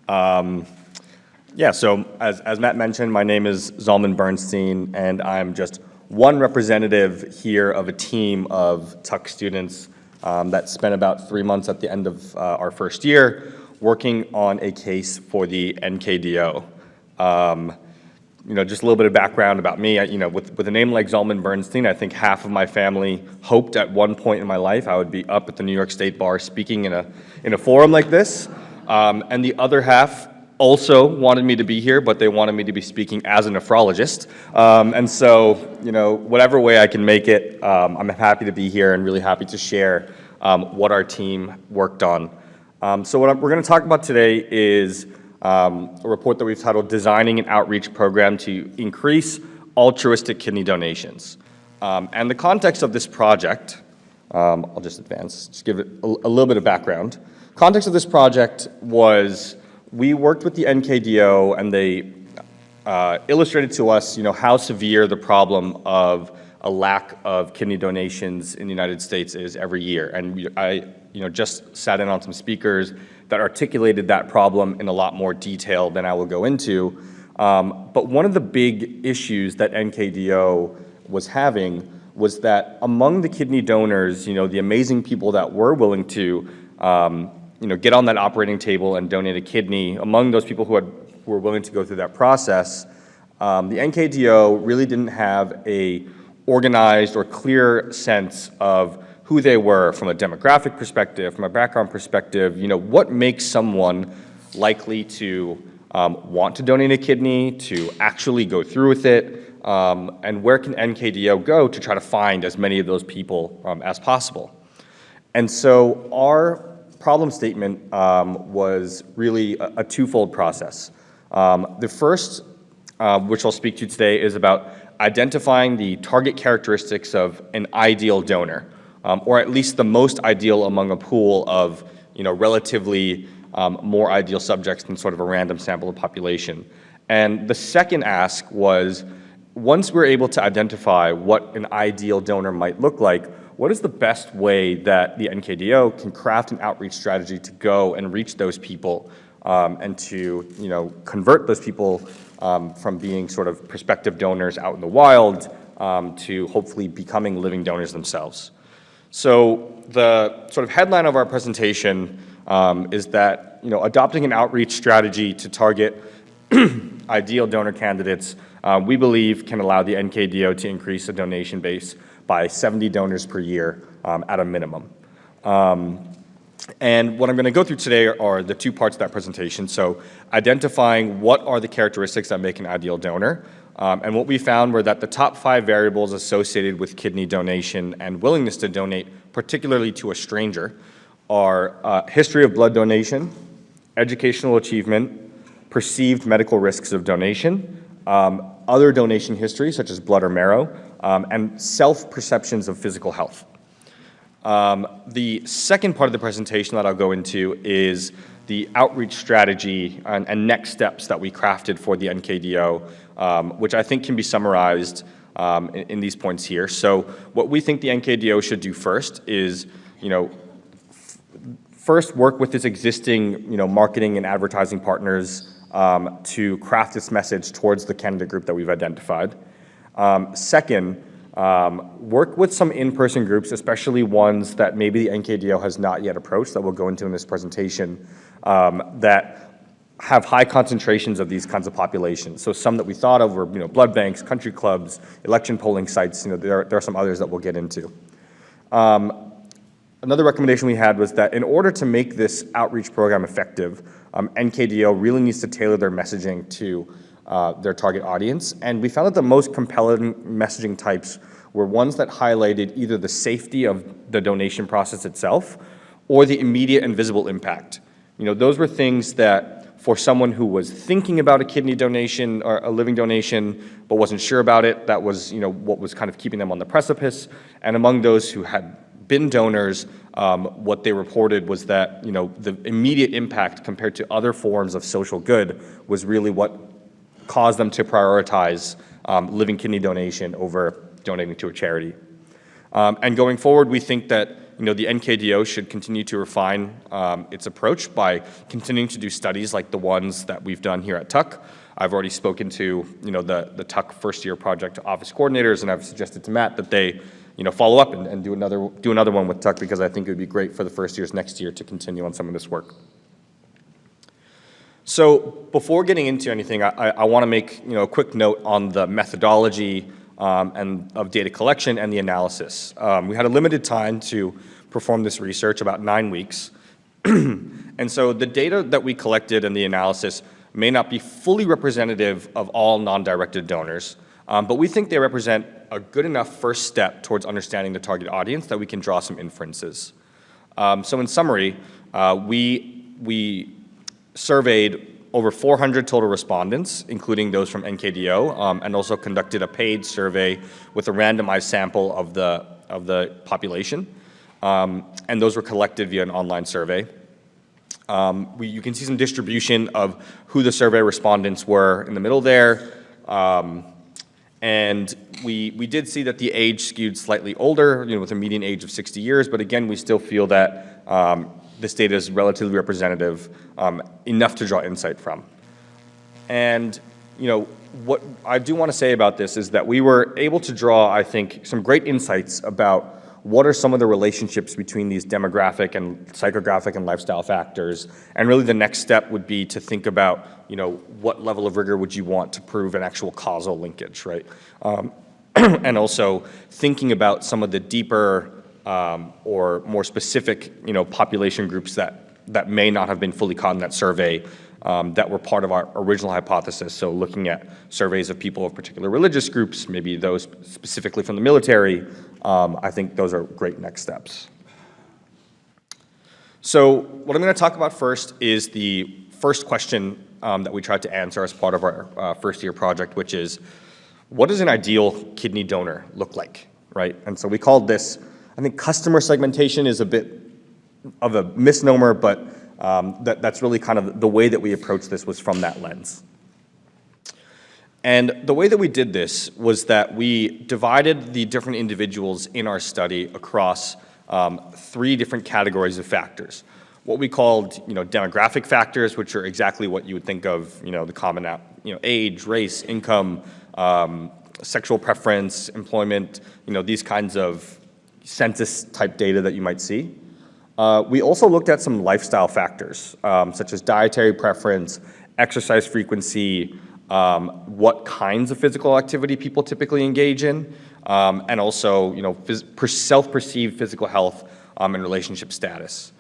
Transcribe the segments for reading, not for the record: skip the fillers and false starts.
Yeah, so as Matt mentioned, my name is Zalman Bernstein, and I'm just one representative here of a team of Tuck students that spent about 3 months at the end of our first year working on a case for the NKDO. Just a little bit of background about me. With a name like Zalman Bernstein, I think half of my family hoped at one point in my life I would be up at the New York State Bar speaking in a forum like this, and the other half also wanted me to be here, but they wanted me to be speaking as a nephrologist. And so, whatever way I can make it, I'm happy to be here and really happy to share what our team worked on. So what we're going to talk about today is a report that we've titled Designing an Outreach Program to Increase Altruistic Kidney Donations. And the context of this project, I'll just give it a little bit of background. Context of this project was we worked with the NKDO, and they illustrated to us, how severe the problem of a lack of kidney donations in the United States is every year. And I, just sat in on some speakers that articulated that problem in a lot more detail than I will go into. But one of the big issues that NKDO was having was that among the kidney donors, the amazing people that were willing to get on that operating table and donate a kidney, among those people who were willing to go through that process, the NKDO really didn't have a organized or clear sense of who they were from a demographic perspective, from a background perspective, what makes someone likely to want to donate a kidney, to actually go through with it, and where can NKDO go to try to find as many of those people as possible. And so our problem statement was really a twofold process. The first, which I'll speak to today, is about identifying the target characteristics of an ideal donor, or at least the most ideal among a pool of relatively more ideal subjects than sort of a random sample of population. And the second ask was, once we're able to identify what an ideal donor might look like, what is the best way that the NKDO can craft an outreach strategy to go and reach those people and to convert those people from being sort of prospective donors out in the wild to hopefully becoming living donors themselves. So the sort of headline of our presentation is that adopting an outreach strategy to target ideal donor candidates, we believe can allow the NKDO to increase the donation base by 70 donors per year at a minimum. And what I'm going to go through today are the two parts of that presentation. So identifying what are the characteristics that make an ideal donor. And what we found were that the top 5 variables associated with kidney donation and willingness to donate, particularly to a stranger, are history of blood donation, educational achievement, perceived medical risks of donation, other donation history such as blood or marrow, and self-perceptions of physical health. The second part of the presentation that I'll go into is the outreach strategy and next steps that we crafted for the NKDO, which I think can be summarized in these points here. So what we think the NKDO should do first is, first work with its existing, marketing and advertising partners to craft its message towards the candidate group that we've identified. Second, work with some in-person groups, especially ones that maybe the NKDO has not yet approached, that we'll go into in this presentation, that have high concentrations of these kinds of populations. So some that we thought of were blood banks, country clubs, election polling sites. There are some others that we'll get into. Another recommendation we had was that in order to make this outreach program effective, NKDO really needs to tailor their messaging to their target audience. And we found that the most compelling messaging types were ones that highlighted either the safety of the donation process itself or the immediate and visible impact. Those were things that for someone who was thinking about a kidney donation or a living donation but wasn't sure about it, that was what was kind of keeping them on the precipice. And among those who had been donors, what they reported was that the immediate impact compared to other forms of social good was really what caused them to prioritize living kidney donation over donating to a charity. And going forward, we think that the NKDO should continue to refine its approach by continuing to do studies like the ones that we've done here at Tuck. I've already spoken to, the Tuck first year project office coordinators, and I've suggested to Matt that they, follow up and do another one with Tuck, because I think it would be great for the first years next year to continue on some of this work. So before getting into anything, I want to make a quick note on the methodology and of data collection and the analysis. We had a limited time to perform this research, about 9 weeks. And so the data that we collected and the analysis may not be fully representative of all non-directed donors, but we think they represent a good enough first step towards understanding the target audience that we can draw some inferences. So in summary, we surveyed over 400 total respondents, including those from NKDO, and also conducted a paid survey with a randomized sample of the population. And those were collected via an online survey. You can see some distribution of who the survey respondents were in the middle there. And we did see that the age skewed slightly older, with a median age of 60 years, but again, we still feel that this data is relatively representative, enough to draw insight from. And what I do want to say about this is that we were able to draw, I think, some great insights about what are some of the relationships between these demographic and psychographic and lifestyle factors. And really the next step would be to think about, what level of rigor would you want to prove an actual causal linkage, right? And also thinking about some of the deeper or more specific, population groups that may not have been fully caught in that survey that were part of our original hypothesis. So looking at surveys of people of particular religious groups, maybe those specifically from the military, I think those are great next steps. So what I'm going to talk about first is the first question that we tried to answer as part of our first year project, which is, what does an ideal kidney donor look like, right? And so we called this, I think customer segmentation is a bit of a misnomer, but that's really kind of the way that we approached this was from that lens. And the way that we did this was that we divided the different individuals in our study across 3 different categories of factors. What we called, demographic factors, which are exactly what you would think of, the common, age, race, income, sexual preference, employment, these kinds of census-type data that you might see. We also looked at some lifestyle factors, such as dietary preference, exercise frequency, what kinds of physical activity people typically engage in, and also, self-perceived physical health and relationship status.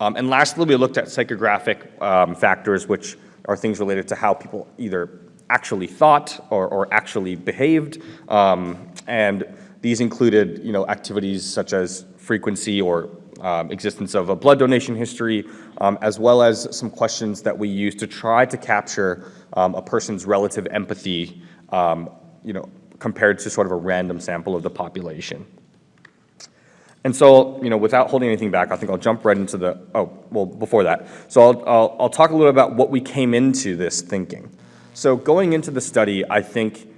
And lastly, we looked at psychographic factors, which are things related to how people either actually thought or actually behaved, and these included, activities such as frequency or existence of a blood donation history, as well as some questions that we used to try to capture a person's relative empathy, compared to sort of a random sample of the population. And so, without holding anything back, I think I'll jump right into before that. So I'll talk a little about what we came into this thinking. So going into the study, I think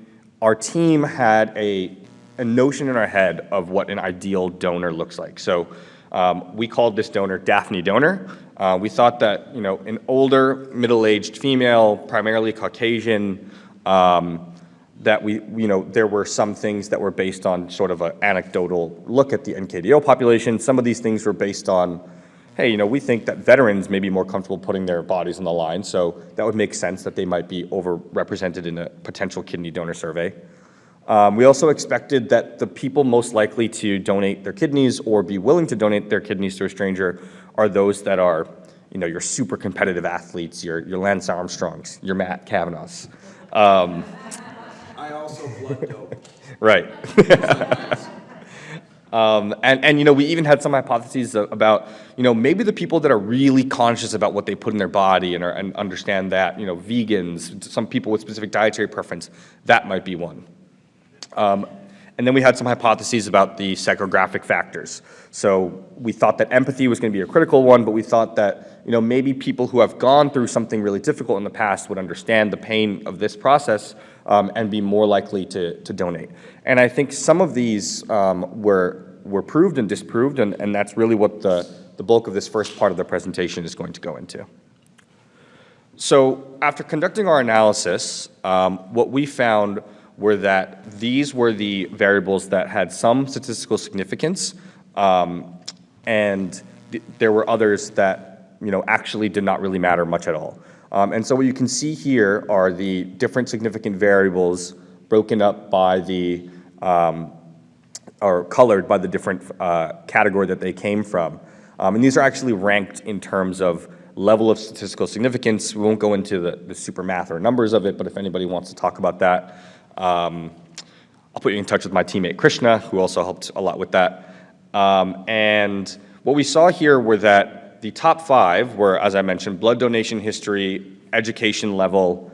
our team had a notion in our head of what an ideal donor looks like. So we called this donor Daphne donor. We thought that, an older, middle-aged female, primarily Caucasian, that there were some things that were based on sort of an anecdotal look at the NKDO population. Some of these things were based on, hey, we think that veterans may be more comfortable putting their bodies on the line, so that would make sense that they might be overrepresented in a potential kidney donor survey. We also expected that the people most likely to donate their kidneys or be willing to donate their kidneys to a stranger are those that are, your super competitive athletes, your Lance Armstrongs, your Matt Kavanaughs. I also blood dope. Right. And we even had some hypotheses about, maybe the people that are really conscious about what they put in their body and understand that, vegans, some people with specific dietary preference, that might be one. And then we had some hypotheses about the psychographic factors. So we thought that empathy was going to be a critical one, but we thought that, maybe people who have gone through something really difficult in the past would understand the pain of this process and be more likely to donate. And I think some of these were were proved and disproved, and that's really what the bulk of this first part of the presentation is going to go into. So after conducting our analysis, what we found were that these were the variables that had some statistical significance, and there were others that actually did not really matter much at all. And so what you can see here are the different significant variables broken up by the, or colored by the different category that they came from. And these are actually ranked in terms of level of statistical significance. We won't go into the super math or numbers of it, but if anybody wants to talk about that, I'll put you in touch with my teammate Krishna, who also helped a lot with that. And what we saw here were that the top 5 were, as I mentioned, blood donation history, education level,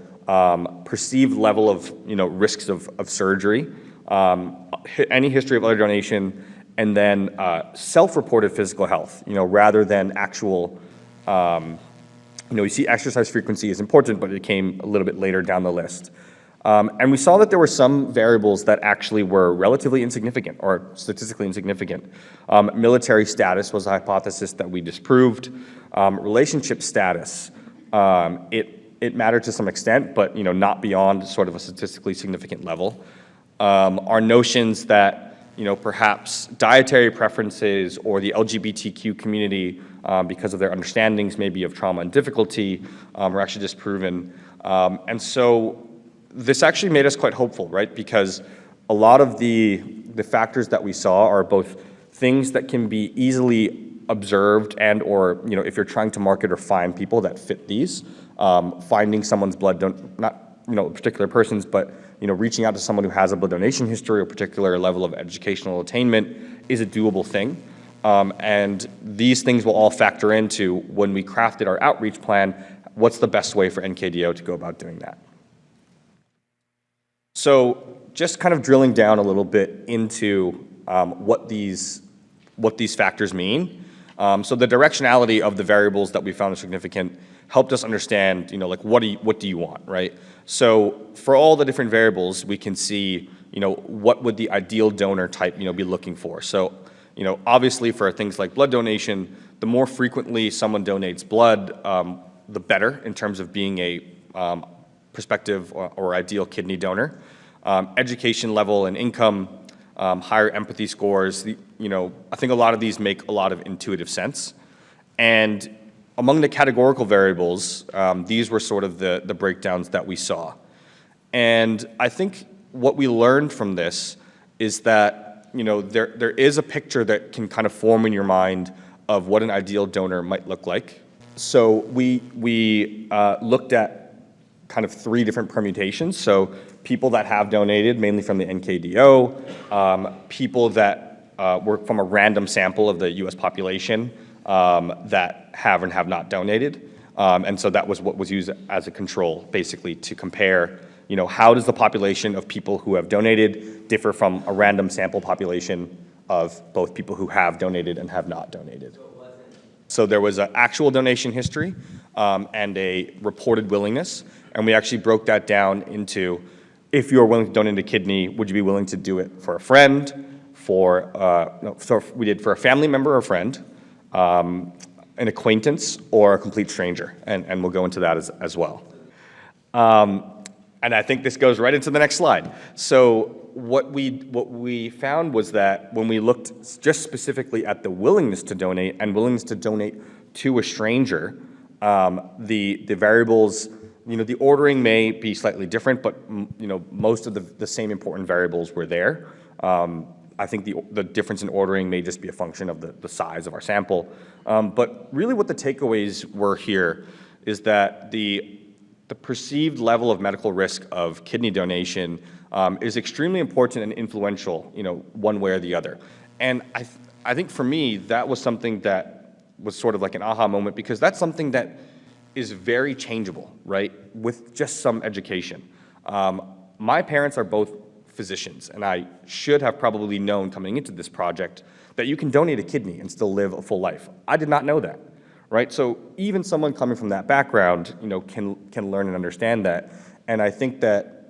perceived level of risks of surgery, any history of other donation, and then self-reported physical health, rather than actual, you see exercise frequency is important, but it came a little bit later down the list. And we saw that there were some variables that actually were relatively insignificant or statistically insignificant. Military status was a hypothesis that we disproved. Relationship status, it mattered to some extent, but not beyond sort of a statistically significant level. Our notions that perhaps dietary preferences or the LGBTQ community, because of their understandings maybe of trauma and difficulty, were actually disproven. And so this actually made us quite hopeful, right? Because a lot of the factors that we saw are both things that can be easily observed and or, if you're trying to market or find people that fit these, finding someone's blood, not, a particular person's, but, reaching out to someone who has a blood donation history or particular level of educational attainment is a doable thing. And these things will all factor into when we crafted our outreach plan, what's the best way for NKDO to go about doing that. So just kind of drilling down a little bit into what these factors mean. So the directionality of the variables that we found significant helped us understand, like what do you want, right? So for all the different variables, we can see, what would the ideal donor type, be looking for. So, obviously for things like blood donation, the more frequently someone donates blood, the better in terms of being a prospective or ideal kidney donor. Education level and income, higher empathy scores, I think a lot of these make a lot of intuitive sense. And among the categorical variables, these were sort of the breakdowns that we saw. And I think what we learned from this is that, there is a picture that can kind of form in your mind of what an ideal donor might look like. So we looked at kind of 3 different permutations. So people that have donated, mainly from the NKDO, people that were from a random sample of the US population that have and have not donated. And so that was what was used as a control, basically, to compare, how does the population of people who have donated differ from a random sample population of both people who have donated and have not donated. So there was an actual donation history and a reported willingness, and we actually broke that down into, if you're willing to donate a kidney, would you be willing to do it for a friend, so we did for a family member or a friend, an acquaintance, or a complete stranger, and we'll go into that as well. And I think this goes right into the next slide. So what we found was that when we looked just specifically at the willingness to donate and willingness to donate to a stranger, the variables, the ordering may be slightly different, but most of the same important variables were there. I think the difference in ordering may just be a function of the size of our sample. But really what the takeaways were here is that the perceived level of medical risk of kidney donation is extremely important and influential, one way or the other. And I think for me, that was something that was sort of like an aha moment, because that's something that is very changeable, right, with just some education. My parents are both physicians, and I should have probably known coming into this project that you can donate a kidney and still live a full life. I did not know that, right? So even someone coming from that background, can learn and understand that. And I think that,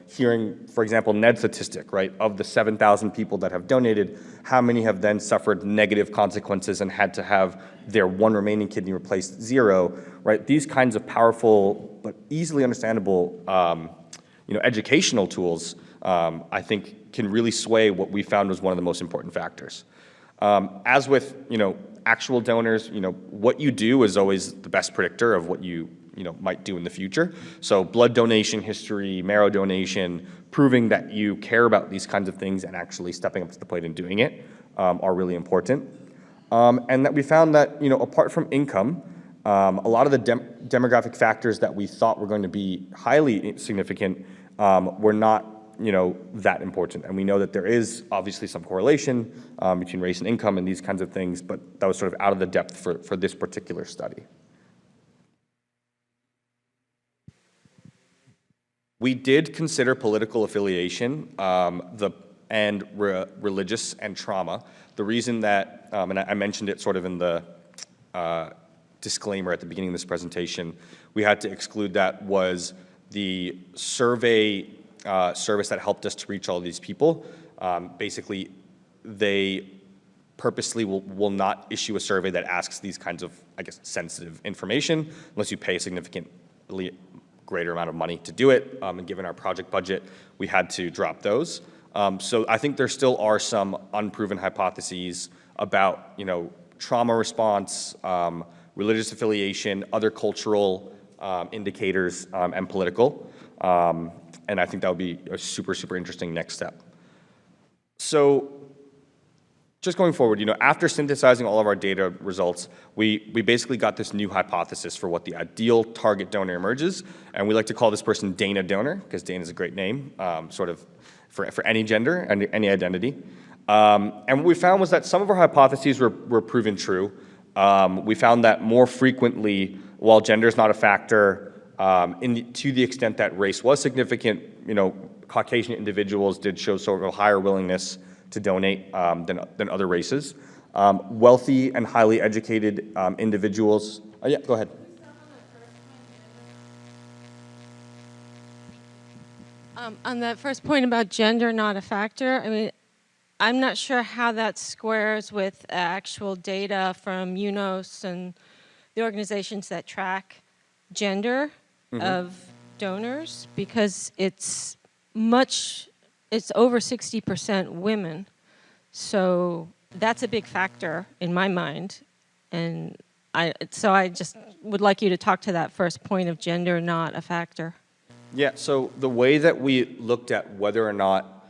hearing, for example, Ned's statistic, right? Of the 7,000 people that have donated, how many have then suffered negative consequences and had to have their one remaining kidney replaced 0, right? These kinds of powerful but easily understandable, educational tools, I think can really sway what we found was one of the most important factors. As with, actual donors, what you do is always the best predictor of what you might do in the future. So blood donation history, marrow donation, proving that you care about these kinds of things and actually stepping up to the plate and doing it are really important. And that we found that, apart from income, a lot of the demographic factors that we thought were going to be highly significant were not that important. And we know that there is obviously some correlation between race and income and these kinds of things, but that was sort of out of the depth for this particular study. We did consider political affiliation religious and trauma. The reason that, and I mentioned it sort of in the disclaimer at the beginning of this presentation, we had to exclude that was the survey service that helped us to reach all these people. Basically, they purposely will not issue a survey that asks these kinds of, sensitive information unless you pay a significantly greater amount of money to do it. And given our project budget, we had to drop those. So I think there still are some unproven hypotheses about, trauma response, religious affiliation, other cultural indicators, and political. And I think that would be a super, super interesting next step. So just going forward, after synthesizing all of our data results, we basically got this new hypothesis for what the ideal target donor emerges. And we like to call this person Dana Donor, because Dana is a great name, sort of for any gender and any identity. And what we found was that some of our hypotheses were proven true. We found that more frequently, while gender is not a factor, to the extent that race was significant, Caucasian individuals did show sort of a higher willingness to donate than other races. Wealthy and highly educated individuals. Yeah, go ahead. On that first point about gender not a factor, I'm not sure how that squares with actual data from UNOS and the organizations that track gender of donors, because it's over 60% women. So that's a big factor in my mind. And so I just would like you to talk to that first point of gender not a factor. Yeah, so the way that we looked at whether or not,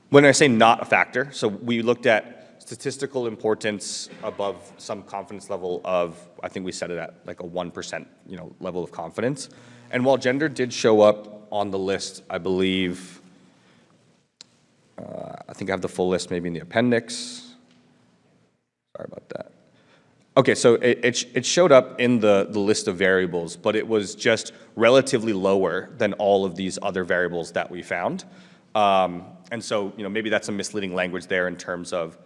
when I say not a factor, so we looked at statistical importance above some confidence level of, I think we set it at like a 1%, level of confidence. And while gender did show up on the list, I believe, I think I have the full list maybe in the appendix. Sorry about that. Okay, so it showed up in the list of variables, but it was just relatively lower than all of these other variables that we found. And so, maybe that's some misleading language there in terms of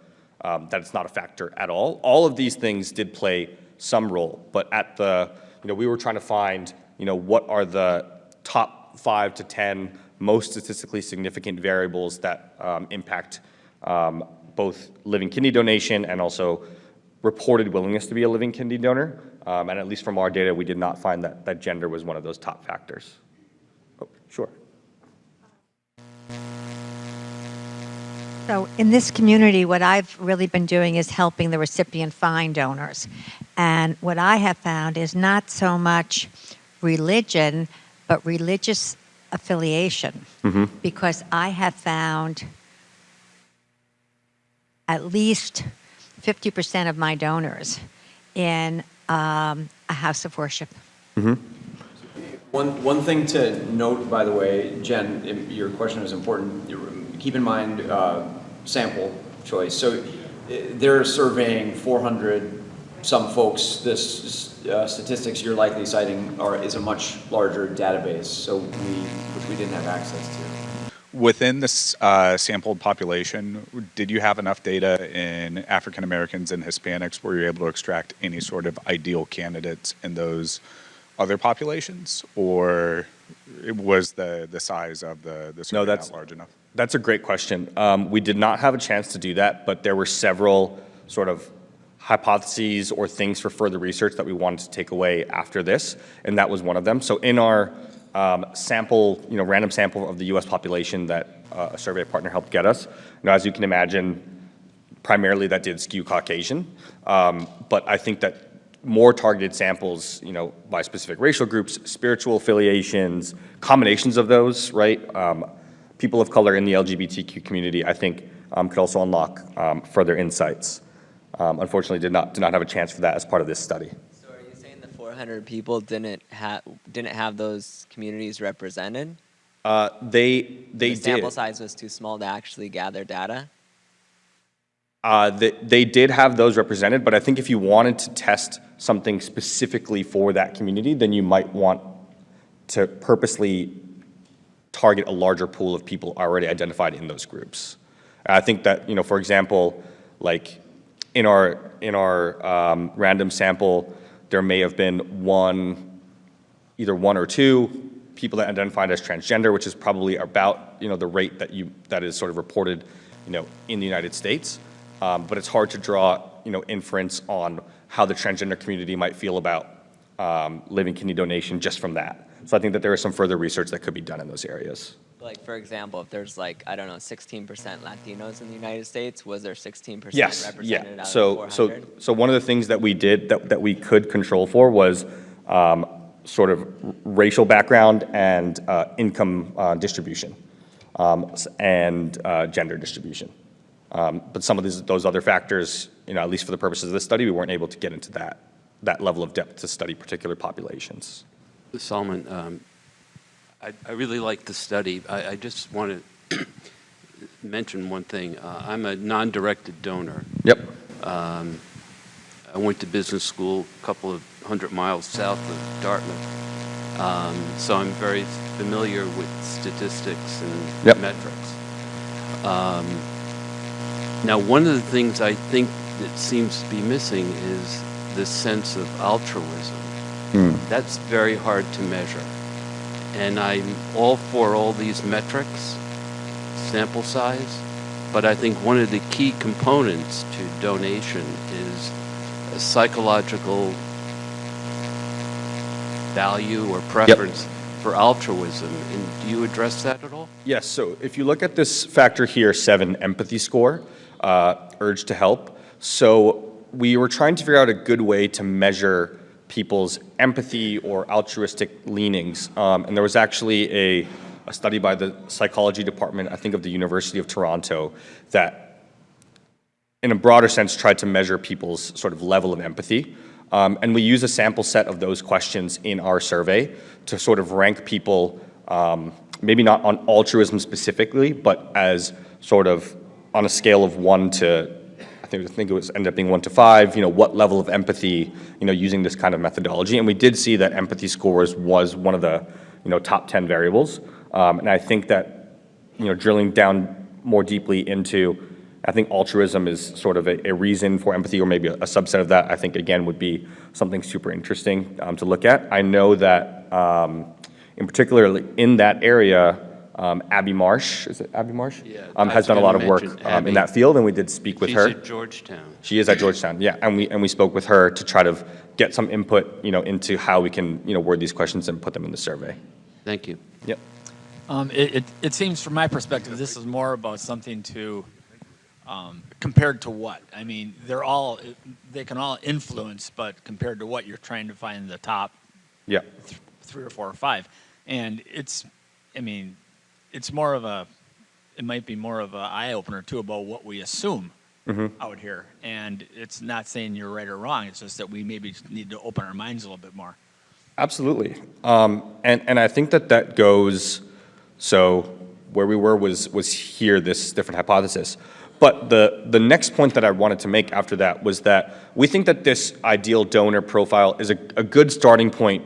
that it's not a factor at all. All of these things did play some role, but at the, we were trying to find, what are the top 5 to 10 most statistically significant variables that impact both living kidney donation and also reported willingness to be a living kidney donor. And at least from our data, we did not find that gender was one of those top factors. Oh, sure. So in this community, what I've really been doing is helping the recipient find donors. And what I have found is not so much religion, but religious affiliation. Because I have found at least 50% of my donors in a house of worship. One thing to note, by the way, Jen, your question is important. Keep in mind sample choice. So they're surveying 400 some folks. This statistics you're likely citing is a much larger database, so which we didn't have access to. Within this sampled population, did you have enough data in African Americans and Hispanics where you're able to extract any sort of ideal candidates in those other populations? Or was the size of the survey that's- not large enough? That's a great question. We did not have a chance to do that, but there were several sort of hypotheses or things for further research that we wanted to take away after this, and that was one of them. So in our sample, random sample of the U.S. population that a survey partner helped get us, as you can imagine, primarily that did skew Caucasian, but I think that more targeted samples, by specific racial groups, spiritual affiliations, combinations of those, right? People of color in the LGBTQ community, I think, could also unlock further insights. Unfortunately, did not have a chance for that as part of this study. So are you saying the 400 people didn't have those communities represented? They The sample did. size was too small to actually gather data? They did have those represented, but I think if you wanted to test something specifically for that community, then you might want to purposely target a larger pool of people already identified in those groups. I think that, for example, like in our random sample, there may have been either one or two people that identified as transgender, which is probably about the rate that is sort of reported in the United States. But it's hard to draw inference on how the transgender community might feel about living kidney donation just from that. So I think that there is some further research that could be done in those areas. Like, for example, if there's 16% Latinos in the United States, was there 16% Yes, represented yeah. out So of 400? so one of the things that we did that we could control for was sort of racial background and income distribution and gender distribution. But some of those other factors, at least for the purposes of this study, we weren't able to get into that level of depth to study particular populations. Salman, I really like the study. I just want to mention one thing. I'm a non-directed donor. Yep. I went to business school a couple of 100 miles south of Dartmouth, so I'm very familiar with statistics and Yep. metrics. Now, one of the things I think that seems to be missing is the sense of altruism. That's very hard to measure. And I'm all for all these metrics, sample size, but I think one of the key components to donation is a psychological value or preference for altruism. And do you address that at all? Yes, so if you look at this factor here, 7 empathy score, urge to help. So we were trying to figure out a good way to measure people's empathy or altruistic leanings. And there was actually a study by the psychology department, I think of the University of Toronto, that in a broader sense tried to measure people's sort of level of empathy. And we use a sample set of those questions in our survey to sort of rank people, maybe not on altruism specifically, but as sort of on a scale of 1 to, I think it was ended up being 1 to 5, what level of empathy, using this kind of methodology. And we did see that empathy scores was one of the, top 10 variables. And I think that, drilling down more deeply into, I think altruism is sort of a reason for empathy, or maybe a subset of that, I think, again, would be something super interesting to look at. I know that, in particular, in that area, Abby Marsh, is it Abby Marsh? Yeah, has done a lot of work in that field, and we did speak with her. She's at Georgetown. She is at Georgetown, yeah, and we spoke with her to try to get some input, into how we can, word these questions and put them in the survey. Thank you. Yep. It seems from my perspective, this is more about something to, compared to what? I mean, they can all influence, but compared to what you're trying to find the top Yeah. 3 or 4 or 5. And it's more of it might be more of an eye-opener, too, about what we assume out here. And it's not saying you're right or wrong. It's just that we maybe need to open our minds a little bit more. Absolutely. And I think that goes, so where we were was here, this different hypothesis. But the next point that I wanted to make after that was that we think that this ideal donor profile is a good starting point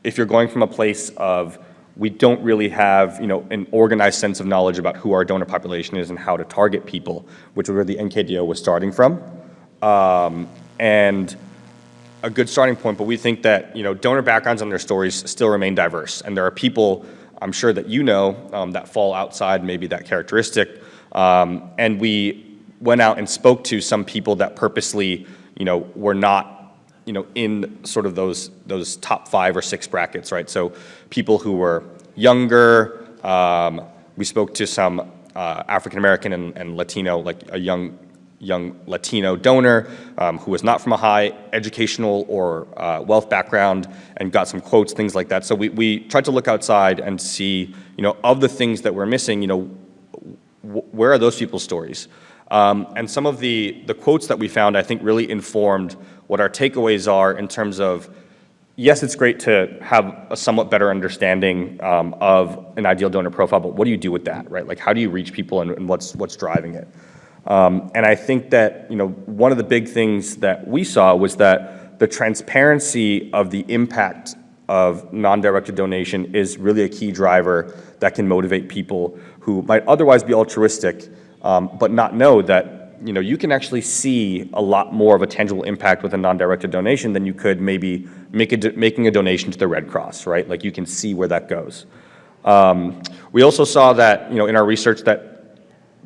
if you're going from a place of we don't really have, an organized sense of knowledge about who our donor population is and how to target people, which is where the NKDO was starting from. And a good starting point, but we think that, donor backgrounds and their stories still remain diverse. And there are people I'm sure that you know, that fall outside maybe that characteristic. And we went out and spoke to some people that purposely, were not, in sort of those top 5 or 6 brackets, right? So people who were younger, we spoke to some African American and Latino, like a young Latino donor who was not from a high educational or wealth background, and got some quotes, things like that. So we tried to look outside and see, of the things that we're missing, where are those people's stories? And some of the quotes that we found, I think, really informed what our takeaways are in terms of, yes, it's great to have a somewhat better understanding of an ideal donor profile, but what do you do with that, right? Like, how do you reach people, and what's driving it? And I think that, one of the big things that we saw was that the transparency of the impact of non-directed donation is really a key driver that can motivate people who might otherwise be altruistic, but not know that, you can actually see a lot more of a tangible impact with a non-directed donation than you could maybe making a donation to the Red Cross, right? Like, you can see where that goes. We also saw that, in our research, that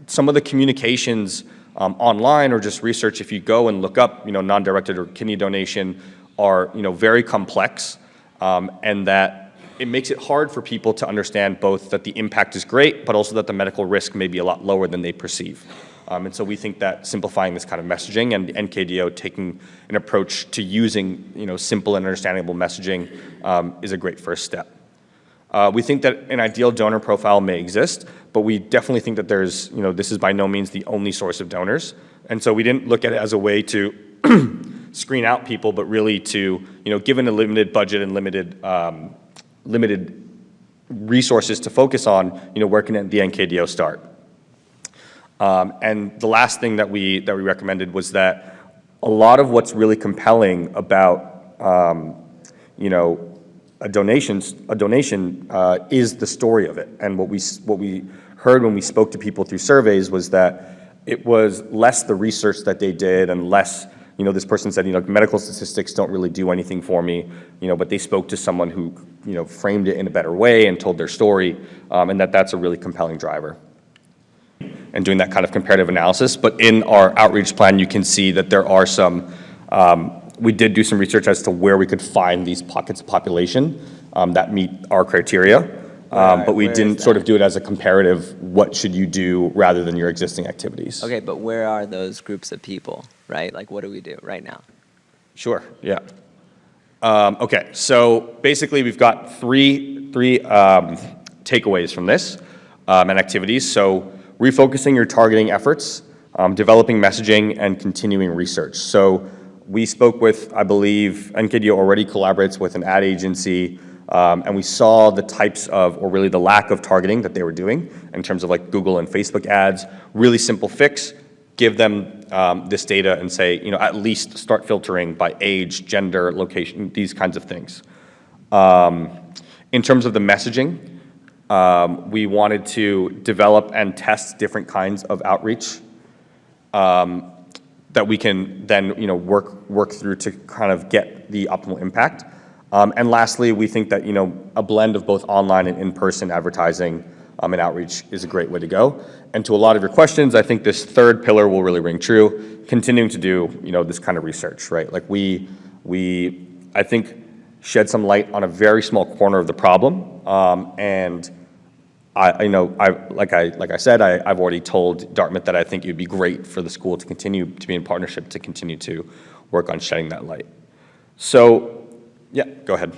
some of the communications online, or just research, if you go and look up, non-directed or kidney donation, are, very complex, and that it makes it hard for people to understand both that the impact is great, but also that the medical risk may be a lot lower than they perceive. And so we think that simplifying this kind of messaging, and NKDO taking an approach to using, simple and understandable messaging, is a great first step. We think that an ideal donor profile may exist, but we definitely think that there's, this is by no means the only source of donors. And so we didn't look at it as a way to screen out people, but really to, given a limited budget and limited resources to focus on, where can the NKDO start? And the last thing that we recommended was that a lot of what's really compelling about, a donation is the story of it. And what we heard when we spoke to people through surveys was that it was less the research that they did, and less, this person said, medical statistics don't really do anything for me, but they spoke to someone who, framed it in a better way and told their story, and that's a really compelling driver. And doing that kind of comparative analysis. But in our outreach plan, you can see that there are some, we did do some research as to where we could find these pockets of population that meet our criteria. But we didn't sort of do it as a comparative, what should you do, rather than your existing activities. Okay, but where are those groups of people, right? Like, what do we do right now? Sure, yeah. Okay, so basically we've got three takeaways from this and activities. So refocusing your targeting efforts, developing messaging, and continuing research. So we spoke with, I believe, NKDO already collaborates with an ad agency, and we saw the types of, or really the lack of targeting that they were doing in terms of like Google and Facebook ads. Really simple fix, give them this data and say, at least start filtering by age, gender, location, these kinds of things. In terms of the messaging, we wanted to develop and test different kinds of outreach that we can then, work through to kind of get the optimal impact. And lastly, we think that, a blend of both online and in-person advertising and outreach is a great way to go. And to a lot of your questions, I think this third pillar will really ring true, continuing to do, this kind of research, right? Like we I think, shed some light on a very small corner of the problem. And like I said, I've already told Dartmouth that I think it would be great for the school to continue to be in partnership, to continue to work on shedding that light. So, yeah, go ahead.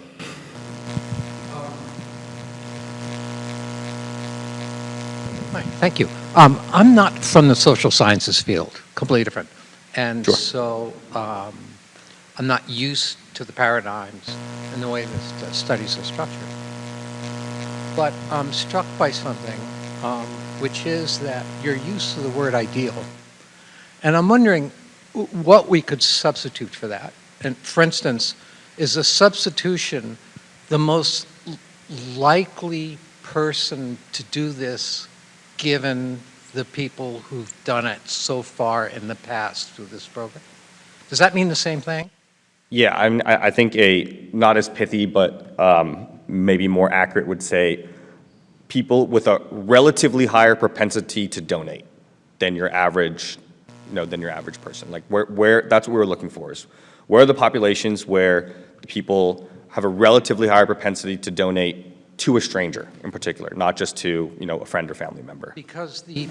Hi, thank you. I'm not from the social sciences field, completely different. And Sure. so I'm not used to the paradigms and the way the studies are structured. But I'm struck by something, which is that your use of the word ideal. And I'm wondering what we could substitute for that. And for instance, is a substitution the most likely person to do this given the people who've done it so far in the past through this program? Does that mean the same thing? Yeah, I think a not as pithy, but maybe more accurate would say people with a relatively higher propensity to donate than your average, than your average person. Like where that's what we were looking for, is where are the populations where people have a relatively higher propensity to donate to a stranger in particular, not just to, a friend or family member. Because the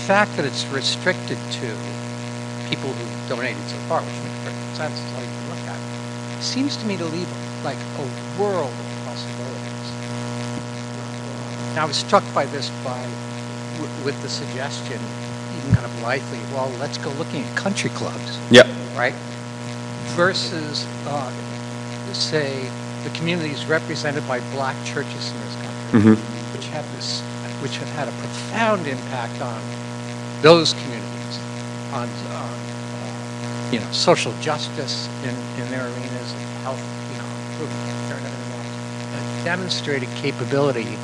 fact that it's restricted to people who donated so far, which makes perfect sense, is how you can look at it, seems to me to leave like a world of possibilities. And I was struck by this with the suggestion, even kind of lightly, well, let's go looking at country clubs. Yep. Right? Versus, say, the communities represented by black churches in this country, which have had a profound impact on those communities, on social justice in their arenas of health, improvement, care, and everything else. A demonstrated capability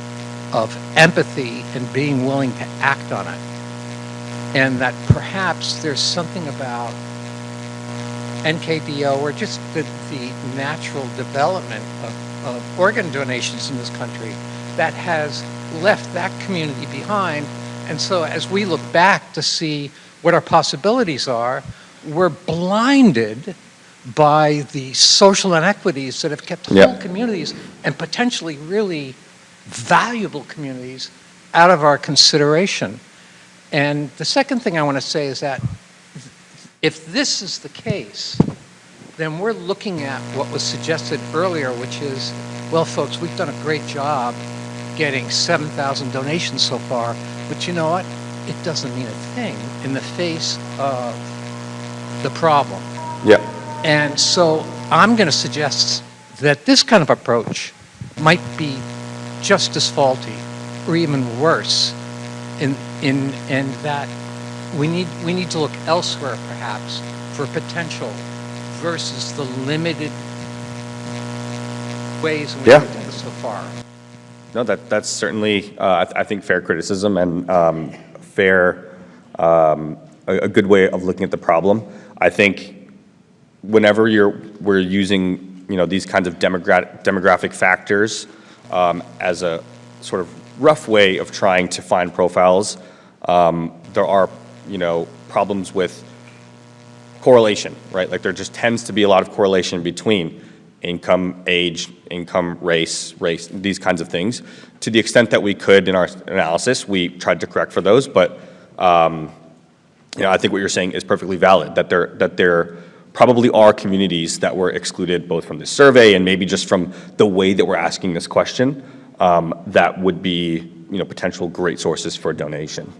of empathy and being willing to act on it. And that perhaps there's something about NKDO or just the natural development of organ donations in this country that has left that community behind. And so as we look back to see what our possibilities are, we're blinded by the social inequities that have kept whole communities and potentially really valuable communities out of our consideration. And the second thing I want to say is that if this is the case, then we're looking at what was suggested earlier, which is, well, folks, we've done a great job getting 7,000 donations so far, but you know what? It doesn't mean a thing in the face of the problem. Yeah. And so I'm going to suggest that this kind of approach might be just as faulty or even worse in that we need to look elsewhere perhaps for potential versus the limited ways in which we've done this so far. No, that's certainly I think fair criticism and a good way of looking at the problem. I think whenever we're using these kinds of demographic factors as a sort of rough way of trying to find profiles, there are problems with correlation, right? Like there just tends to be a lot of correlation between income, age, race, these kinds of things. To the extent that we could in our analysis, we tried to correct for those, but I think what you're saying is perfectly valid, that there probably are communities that were excluded both from this survey and maybe just from the way that we're asking this question that would be potential great sources for donation.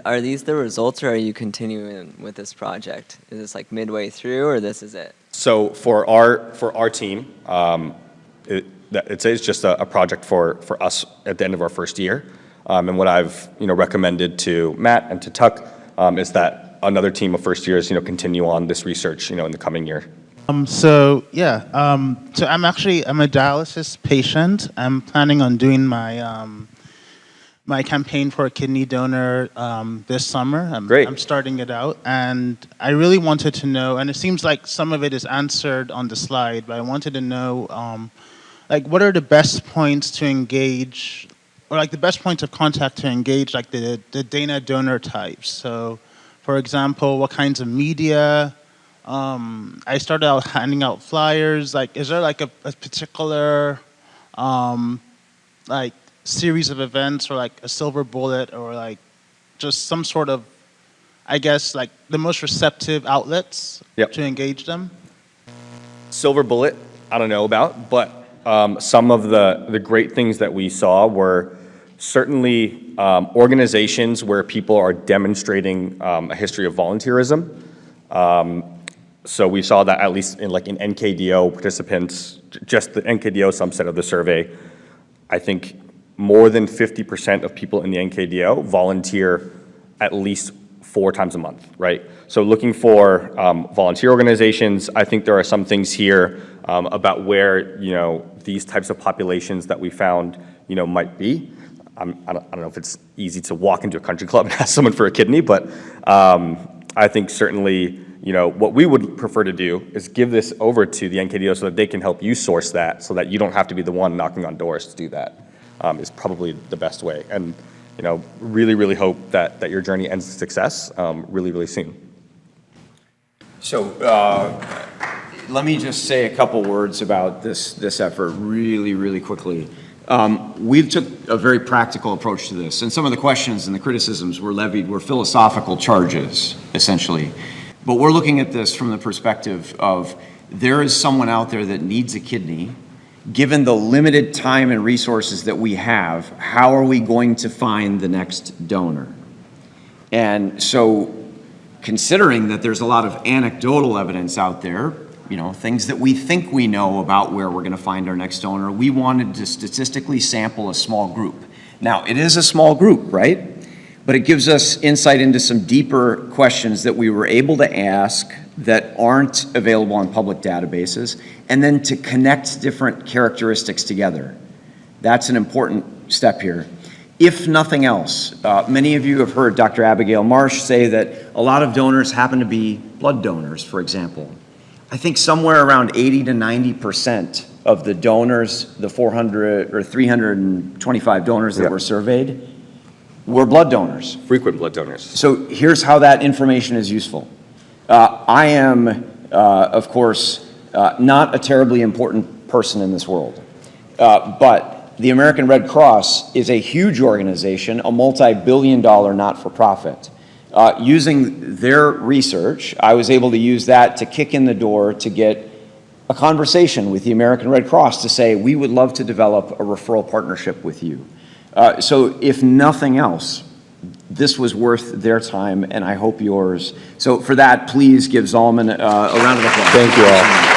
Are these the results, or are you continuing with this project? Is this like midway through, or this is it? So for our team, it's just a project for us at the end of our first year. And what I've recommended to Matt and to Tuck is that another team of first years continue on this research in the coming year. So I'm a dialysis patient. I'm planning on doing my campaign for a kidney donor this summer. Great. I'm starting it out, and I really wanted to know, and it seems like some of it is answered on the slide, but I wanted to know, what are the best points to engage, or the best points of contact to engage, the Dana donor types. So, for example, what kinds of media? I started out handing out flyers. Is there a particular series of events, or a silver bullet, or just some sort of, I guess, the most receptive outlets to engage them? Silver bullet, I don't know about, but some of the great things that we saw were certainly organizations where people are demonstrating a history of volunteerism. So we saw that at least in NKDO participants, just the NKDO subset of the survey, I think more than 50% of people in the NKDO volunteer at least 4 times a month, right? So looking for volunteer organizations, I think there are some things here about where, these types of populations that we found, might be. I don't know if it's easy to walk into a country club and ask someone for a kidney, but I think certainly, what we would prefer to do is give this over to the NKDO so that they can help you source that, so that you don't have to be the one knocking on doors to do that. is probably the best way. And, really, really hope that your journey ends with success really, really soon. So let me just say a couple words about this effort really, really quickly. We took a very practical approach to this, and some of the questions and the criticisms were levied were philosophical charges, essentially. But we're looking at this from the perspective of there is someone out there that needs a kidney. Given the limited time and resources that we have, how are we going to find the next donor? And so, considering that there's a lot of anecdotal evidence out there, things that we think we know about where we're going to find our next donor, we wanted to statistically sample a small group. Now, it is a small group, right? But it gives us insight into some deeper questions that we were able to ask that aren't available on public databases, and then to connect different characteristics together. That's an important step here. If nothing else, many of you have heard Dr. Abigail Marsh say that a lot of donors happen to be blood donors, for example. I think somewhere around 80 to 90% of the donors, the 400 or 325 donors that were surveyed, were blood donors. Frequent blood donors. So here's how that information is useful. I am, of course, not a terribly important person in this world, but the American Red Cross is a huge organization, a multi-billion-dollar not-for-profit. Using their research, I was able to use that to kick in the door to get a conversation with the American Red Cross to say, we would love to develop a referral partnership with you. So if nothing else, this was worth their time, and I hope yours. So for that, please give Zalman a round of applause. Thank you all.